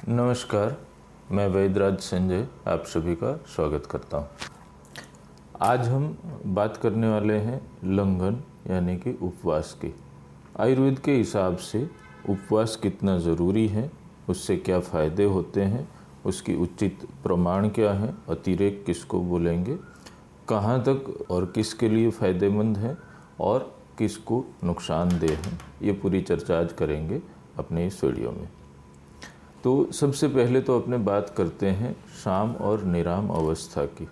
नमस्कार, मैं वैद्यराज संजय आप सभी का स्वागत करता हूँ। आज हम बात करने वाले हैं लंघन यानी कि उपवास की। आयुर्वेद के हिसाब से उपवास कितना ज़रूरी है, उससे क्या फ़ायदे होते हैं, उसकी उचित प्रमाण क्या है, अतिरेक किसको बोलेंगे, कहाँ तक और किसके लिए फ़ायदेमंद है और किसको नुकसानदेह है, ये पूरी चर्चा आज करेंगे अपने इस वीडियो में। तो सबसे पहले तो अपने बात करते हैं साम और निराम अवस्था की।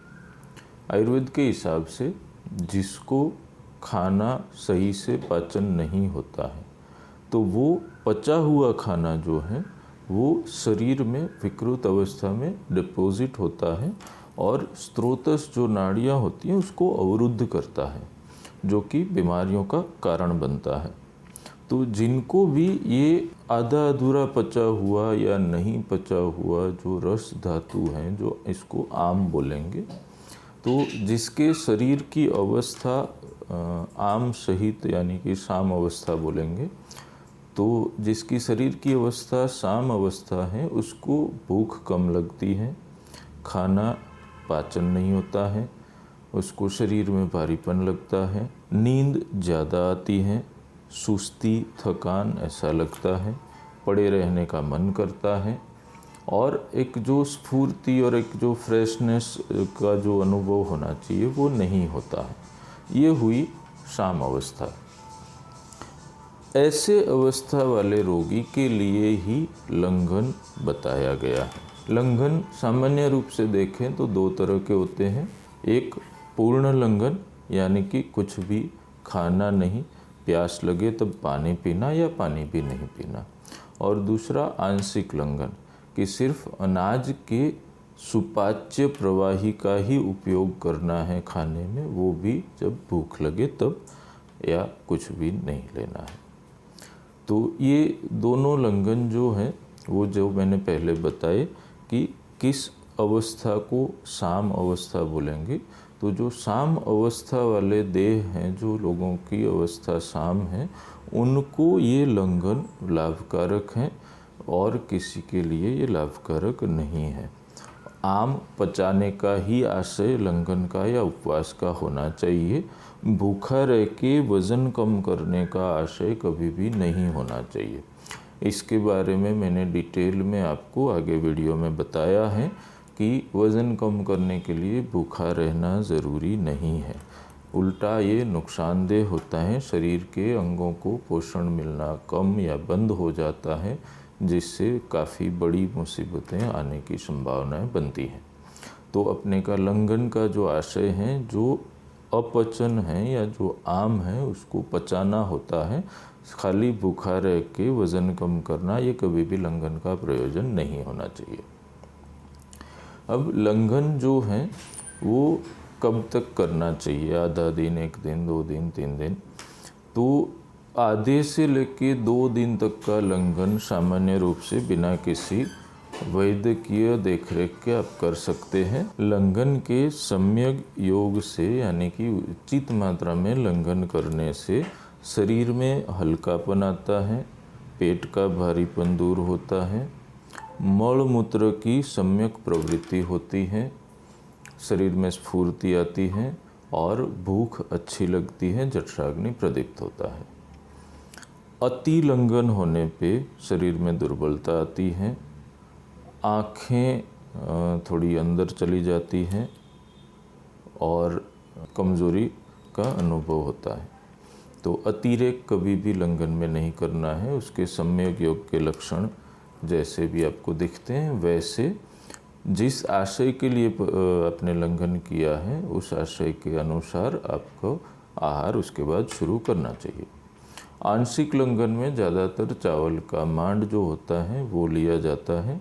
आयुर्वेद के हिसाब से जिसको खाना सही से पाचन नहीं होता है तो वो पचा हुआ खाना जो है वो शरीर में विकृत अवस्था में डिपॉजिट होता है और स्त्रोतस जो नाड़ियाँ होती हैं उसको अवरुद्ध करता है, जो कि बीमारियों का कारण बनता है। तो जिनको भी ये आधा अधूरा पचा हुआ या नहीं पचा हुआ जो रस धातु हैं, जो इसको आम बोलेंगे, तो जिसके शरीर की अवस्था आम सहित यानी कि साम अवस्था बोलेंगे, तो जिसकी शरीर की अवस्था साम अवस्था है उसको भूख कम लगती है, खाना पाचन नहीं होता है, उसको शरीर में भारीपन लगता है, नींद ज़्यादा आती है, सुस्ती थकान ऐसा लगता है, पड़े रहने का मन करता है और एक जो स्फूर्ति और एक जो फ्रेशनेस का जो अनुभव होना चाहिए वो नहीं होता है। ये हुई साम अवस्था। ऐसे अवस्था वाले रोगी के लिए ही लंघन बताया गया है। लंघन सामान्य रूप से देखें तो दो तरह के होते हैं। एक पूर्ण लंघन यानी कि कुछ भी खाना नहीं, प्यास लगे तब पानी पीना या पानी भी नहीं पीना, और दूसरा आंशिक लंघन कि सिर्फ अनाज के सुपाच्य प्रवाही का ही उपयोग करना है खाने में, वो भी जब भूख लगे तब, या कुछ भी नहीं लेना है। तो ये दोनों लंघन जो हैं वो जो मैंने पहले बताए कि किस अवस्था को साम अवस्था बोलेंगे, तो जो साम अवस्था वाले देह हैं, जो लोगों की अवस्था साम है, उनको ये लंघन लाभकारक हैं और किसी के लिए ये लाभकारक नहीं है। आम पचाने का ही आशय लंघन का या उपवास का होना चाहिए। भूखा रह के वज़न कम करने का आशय कभी भी नहीं होना चाहिए। इसके बारे में मैंने डिटेल में आपको आगे वीडियो में बताया है कि वज़न कम करने के लिए भूखा रहना ज़रूरी नहीं है, उल्टा ये नुकसानदेह होता है। शरीर के अंगों को पोषण मिलना कम या बंद हो जाता है, जिससे काफ़ी बड़ी मुसीबतें आने की संभावनाएं बनती हैं। तो अपने का लंघन का जो आशय है, जो अपचन है या जो आम है उसको पचाना होता है। खाली भूखा रह के वज़न कम करना, ये कभी भी लंघन का प्रयोजन नहीं होना चाहिए। अब लंघन जो है वो कब तक करना चाहिए? आधा दिन, एक दिन, 2 दिन, 3 दिन? तो आधे से लेके 2 दिन तक का लंघन सामान्य रूप से बिना किसी वैद्यकीय देखरेख के आप कर सकते हैं। लंघन के सम्यक योग से यानी कि उचित मात्रा में लंघन करने से शरीर में हल्कापन आता है, पेट का भारीपन दूर होता है, मल मूत्र की सम्यक प्रवृत्ति होती है, शरीर में स्फूर्ति आती है और भूख अच्छी लगती है, जठराग्नि प्रदीप्त होता है। अति लंघन होने पे शरीर में दुर्बलता आती है, आँखें थोड़ी अंदर चली जाती हैं और कमज़ोरी का अनुभव होता है। तो अतिरेक कभी भी लंघन में नहीं करना है। उसके सम्यक योग के लक्षण जैसे भी आपको दिखते हैं, वैसे जिस आशय के लिए आपने लंघन किया है उस आशय के अनुसार आपको आहार उसके बाद शुरू करना चाहिए। आंशिक लंघन में ज़्यादातर चावल का मांड जो होता है वो लिया जाता है,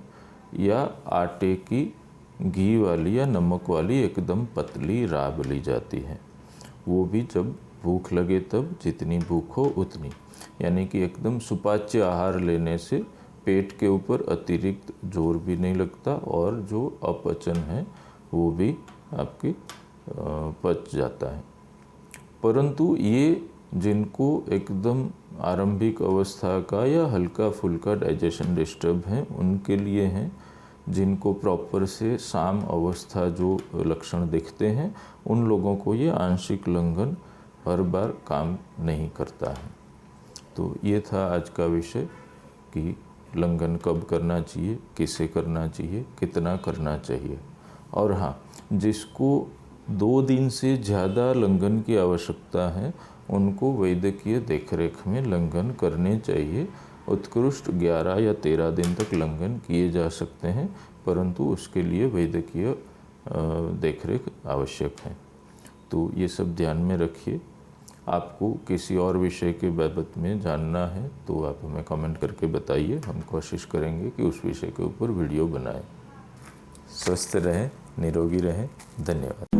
या आटे की घी वाली या नमक वाली एकदम पतली राब ली जाती है। वो भी जब भूख लगे तब, जितनी भूख हो उतनी, यानी कि एकदम सुपाच्य आहार लेने से पेट के ऊपर अतिरिक्त जोर भी नहीं लगता और जो अपचन है वो भी आपकी पच जाता है। परंतु ये जिनको एकदम आरंभिक अवस्था का या हल्का फुल्का डाइजेशन डिस्टर्ब हैं उनके लिए हैं। जिनको प्रॉपर से साम अवस्था जो लक्षण दिखते हैं उन लोगों को ये आंशिक लंघन हर बार काम नहीं करता है। तो ये था आज का विषय कि लंघन कब करना चाहिए, किसे करना चाहिए, कितना करना चाहिए। और हाँ, जिसको 2 दिन से ज़्यादा लंघन की आवश्यकता है उनको वैद्यकीय देखरेख में लंघन करने चाहिए। उत्कृष्ट 11 या 13 दिन तक लंघन किए जा सकते हैं, परंतु उसके लिए वैद्यकीय देखरेख आवश्यक है। तो ये सब ध्यान में रखिए। आपको किसी और विषय के बाबत में जानना है तो आप हमें कमेंट करके बताइए। हम कोशिश करेंगे कि उस विषय के ऊपर वीडियो बनाएं। स्वस्थ रहें, निरोगी रहें। धन्यवाद।